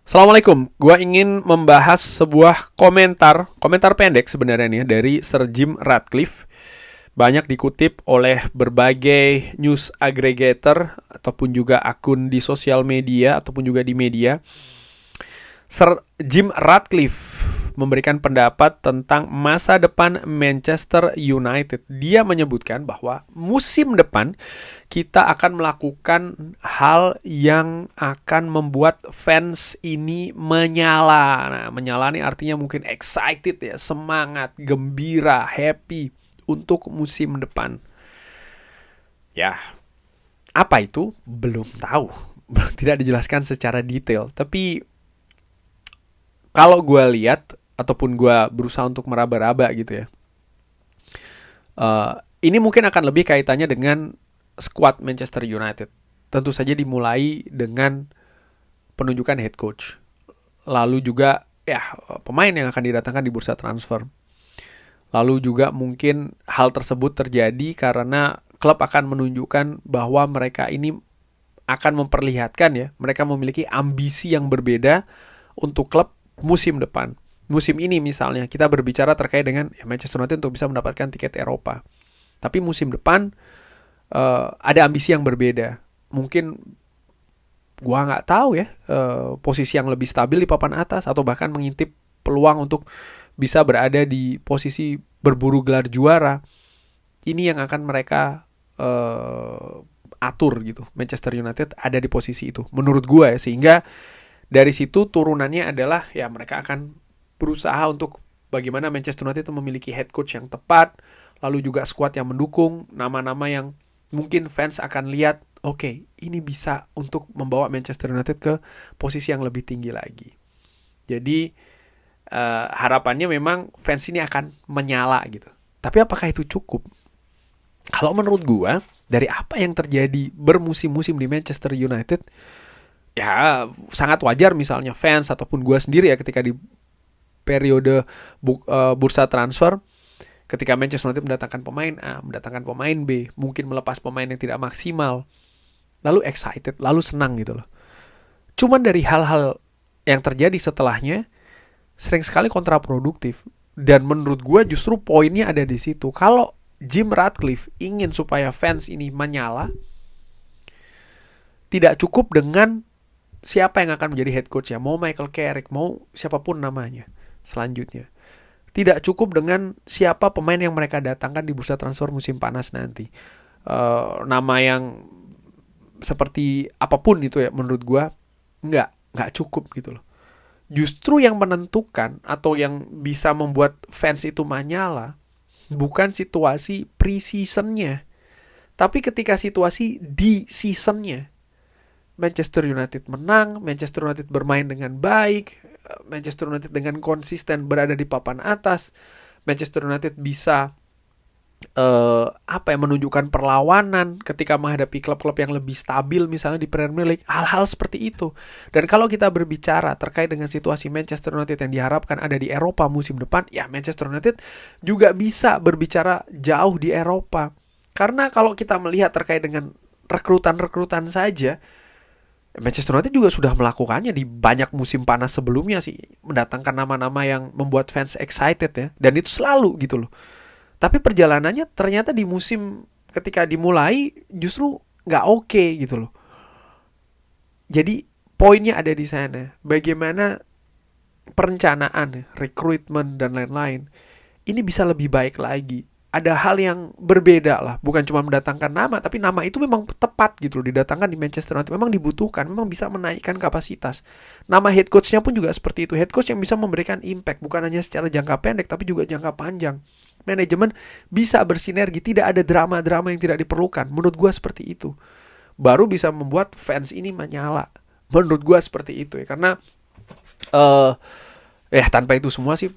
Assalamualaikum, gue ingin membahas sebuah komentar pendek sebenarnya nih dari Sir Jim Ratcliffe. Banyak dikutip oleh berbagai news aggregator ataupun juga akun di sosial media ataupun juga di media. Sir Jim Ratcliffe memberikan pendapat tentang masa depan Manchester United. Dia menyebutkan bahwa musim depan kita akan melakukan hal yang akan membuat fans ini menyala. Nah, menyala ini artinya mungkin excited ya, semangat, gembira, happy untuk musim depan. Ya, apa itu? Belum tahu. Tidak dijelaskan secara detail. Tapi kalau gue lihat ataupun gue berusaha untuk meraba-raba gitu ya, ini mungkin akan lebih kaitannya dengan skuad Manchester United. Tentu saja dimulai dengan penunjukan head coach. Lalu juga pemain yang akan didatangkan di bursa transfer. Lalu juga mungkin hal tersebut terjadi karena klub akan menunjukkan bahwa mereka ini akan memperlihatkan ya, mereka memiliki ambisi yang berbeda untuk klub musim depan. Musim ini misalnya kita berbicara terkait dengan Manchester United untuk bisa mendapatkan tiket Eropa. Tapi musim depan ada ambisi yang berbeda. Mungkin gua nggak tahu ya, posisi yang lebih stabil di papan atas atau bahkan mengintip peluang untuk bisa berada di posisi berburu gelar juara. Ini yang akan mereka atur gitu. Manchester United ada di posisi itu menurut gua ya, sehingga dari situ turunannya adalah ya mereka akan berusaha untuk bagaimana Manchester United memiliki head coach yang tepat, lalu juga skuad yang mendukung, nama-nama yang mungkin fans akan lihat, oke, ini bisa untuk membawa Manchester United ke posisi yang lebih tinggi lagi. Jadi harapannya memang fans ini akan menyala gitu. Tapi apakah itu cukup? Kalau menurut gua, dari apa yang terjadi bermusim-musim di Manchester United, ya sangat wajar misalnya fans ataupun gue sendiri ya ketika di periode bursa transfer, ketika Manchester United mendatangkan pemain A, mendatangkan pemain B, mungkin melepas pemain yang tidak maksimal, lalu excited, lalu senang gitu loh. Cuman dari hal-hal yang terjadi setelahnya sering sekali kontraproduktif, dan menurut gue justru poinnya ada di situ. Kalau Jim Ratcliffe ingin supaya fans ini menyala, tidak cukup dengan siapa yang akan menjadi head coach ya, mau Michael Carrick, mau siapapun namanya selanjutnya. Tidak cukup dengan siapa pemain yang mereka datangkan di bursa transfer musim panas nanti. Nama yang seperti apapun itu ya, menurut gue nggak cukup gitu loh. Justru yang menentukan atau yang bisa membuat fans itu menyala bukan situasi pre-seasonnya, tapi ketika situasi di seasonnya. Manchester United menang, Manchester United bermain dengan baik, Manchester United dengan konsisten berada di papan atas, Manchester United bisa menunjukkan perlawanan ketika menghadapi klub-klub yang lebih stabil misalnya di Premier League, hal-hal seperti itu. Dan kalau kita berbicara terkait dengan situasi Manchester United yang diharapkan ada di Eropa musim depan, ya Manchester United juga bisa berbicara jauh di Eropa. Karena kalau kita melihat terkait dengan rekrutan saja, Manchester United juga sudah melakukannya di banyak musim panas sebelumnya sih, mendatangkan nama-nama yang membuat fans excited ya, dan itu selalu gitu loh. Tapi perjalanannya ternyata di musim ketika dimulai justru nggak oke gitu loh. Jadi poinnya ada di sana, bagaimana perencanaan, rekrutmen dan lain-lain ini bisa lebih baik lagi. Ada hal yang berbeda lah, bukan cuma mendatangkan nama, tapi nama itu memang tepat gitu loh, didatangkan di Manchester United, memang dibutuhkan, memang bisa menaikkan kapasitas. Nama head coach-nya pun juga seperti itu, head coach yang bisa memberikan impact, bukan hanya secara jangka pendek, tapi juga jangka panjang. Manajemen bisa bersinergi, tidak ada drama-drama yang tidak diperlukan, menurut gue seperti itu. Baru bisa membuat fans ini menyala, menurut gue seperti itu ya, karena tanpa itu semua sih,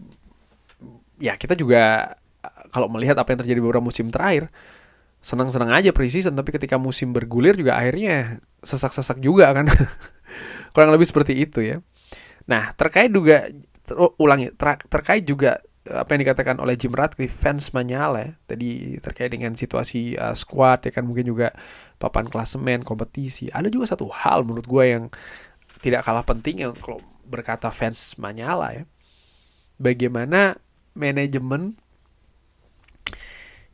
ya kita juga kalau melihat apa yang terjadi beberapa musim terakhir, senang-senang aja pre-season, tapi ketika musim bergulir juga akhirnya sesak-sesak juga kan. Kurang lebih seperti itu ya. Nah, terkait juga apa yang dikatakan oleh Jim Ratcliffe, fans menyala ya. Tadi terkait dengan situasi squad ya kan, mungkin juga papan klasemen, kompetisi. Ada juga satu hal menurut gue yang tidak kalah penting yang kalau berkata fans Manyala ya, bagaimana manajemen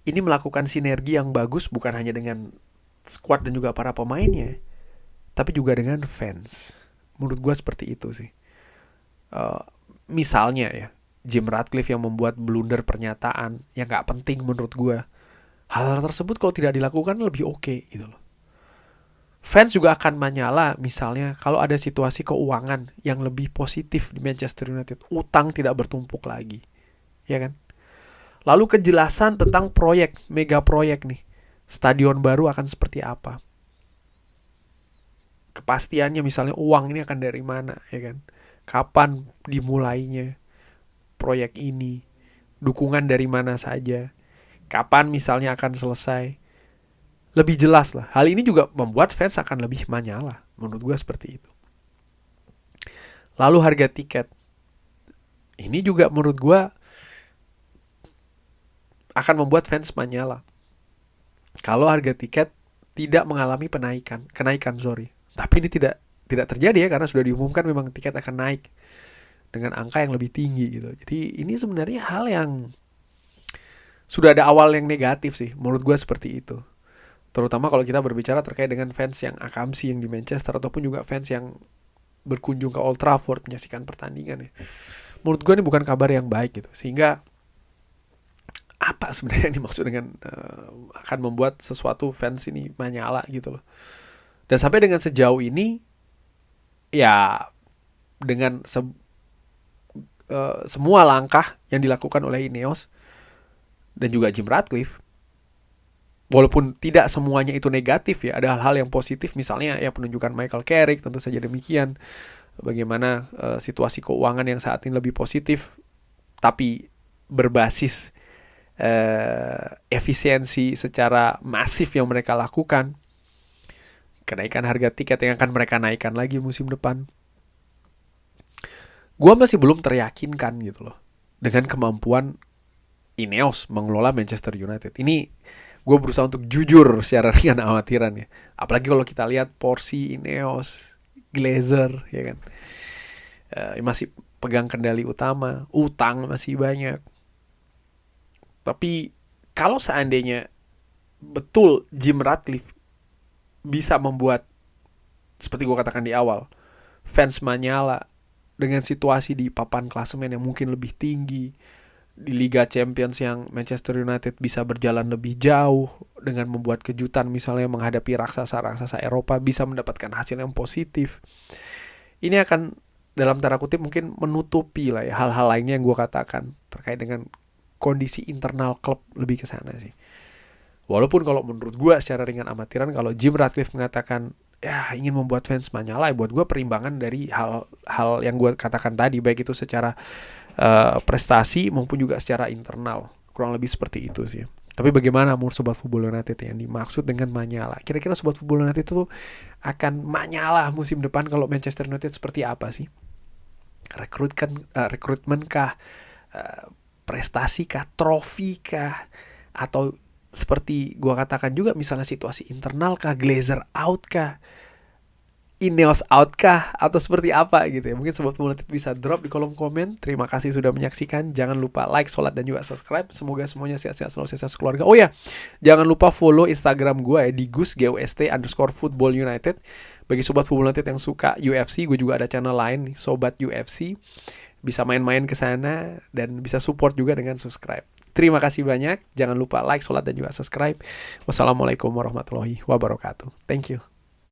ini melakukan sinergi yang bagus bukan hanya dengan squad dan juga para pemainnya, tapi juga dengan fans. Menurut gue seperti itu sih. Misalnya ya, Jim Ratcliffe yang membuat blunder pernyataan yang gak penting menurut gue. Hal tersebut kalau tidak dilakukan lebih oke gitu loh. Fans juga akan menyala misalnya kalau ada situasi keuangan yang lebih positif di Manchester United. Utang tidak bertumpuk lagi. Ya kan? Lalu kejelasan tentang proyek, mega proyek nih. Stadion baru akan seperti apa? Kepastiannya misalnya uang ini akan dari mana, ya kan? Kapan dimulainya proyek ini? Dukungan dari mana saja? Kapan misalnya akan selesai? Lebih jelas lah. Hal ini juga membuat fans akan lebih menyala. Menurut gue seperti itu. Lalu harga tiket. Ini juga menurut gue akan membuat fans menyala. Kalau harga tiket tidak mengalami kenaikan. Tapi ini tidak terjadi ya, karena sudah diumumkan memang tiket akan naik dengan angka yang lebih tinggi gitu. Jadi ini sebenarnya hal yang sudah ada awal yang negatif sih. Menurut gue seperti itu. Terutama kalau kita berbicara terkait dengan fans yang akamsi yang di Manchester, ataupun juga fans yang berkunjung ke Old Trafford menyaksikan pertandingan ya. Menurut gue ini bukan kabar yang baik gitu. Sehingga apa sebenarnya yang dimaksud dengan akan membuat sesuatu fans ini menyala gitu loh. Dan sampai dengan sejauh ini ya, dengan semua langkah yang dilakukan oleh Ineos dan juga Jim Ratcliffe, walaupun tidak semuanya itu negatif ya, ada hal-hal yang positif, misalnya ya penunjukan Michael Carrick, tentu saja demikian. Bagaimana situasi keuangan yang saat ini lebih positif, tapi berbasis efisiensi secara masif yang mereka lakukan. Kenaikan harga tiket yang akan mereka naikkan lagi musim depan. Gue masih belum teryakinkan gitu loh dengan kemampuan Ineos mengelola Manchester United. Ini gue berusaha untuk jujur secara ringan amatiran ya. Apalagi kalau kita lihat porsi Ineos, Glazer ya kan, masih pegang kendali utama, utang masih banyak. Tapi kalau seandainya betul Jim Ratcliffe bisa membuat, seperti gue katakan di awal, fans menyala dengan situasi di papan klasemen yang mungkin lebih tinggi, di Liga Champions yang Manchester United bisa berjalan lebih jauh dengan membuat kejutan, misalnya menghadapi raksasa-raksasa Eropa, bisa mendapatkan hasil yang positif. Ini akan dalam tanda kutip mungkin menutupi lah ya hal-hal lainnya yang gue katakan terkait dengan kondisi internal klub, lebih ke sana sih. Walaupun kalau menurut gue secara ringan amatiran, kalau Jim Ratcliffe mengatakan ya ingin membuat fans menyala, buat gue perimbangan dari hal yang gue katakan tadi, baik itu secara prestasi maupun juga secara internal, kurang lebih seperti itu sih. Tapi bagaimana menurut Sobat Football United yang dimaksud dengan menyala? Kira-kira Sobat Football United itu akan menyala musim depan kalau Manchester United seperti apa sih? Rekrutmen kah? Prestasi kah? Trofi kah? Atau seperti gue katakan juga, misalnya situasi internal kah? Glazer out kah? Ineos out kah? Atau seperti apa gitu ya? Mungkin Sobat Football United bisa drop di kolom komen. Terima kasih sudah menyaksikan. Jangan lupa like, sholat, dan juga subscribe. Semoga semuanya sehat-sehat selalu, sehat keluarga. Oh ya, jangan lupa follow Instagram gue ya, di gus_football united. Bagi Sobat Football United yang suka UFC, gue juga ada channel lain nih, Sobat UFC. Bisa main-main ke sana dan bisa support juga dengan subscribe. Terima kasih banyak. Jangan lupa like, sholat, dan juga subscribe. Wassalamualaikum warahmatullahi wabarakatuh. Thank you.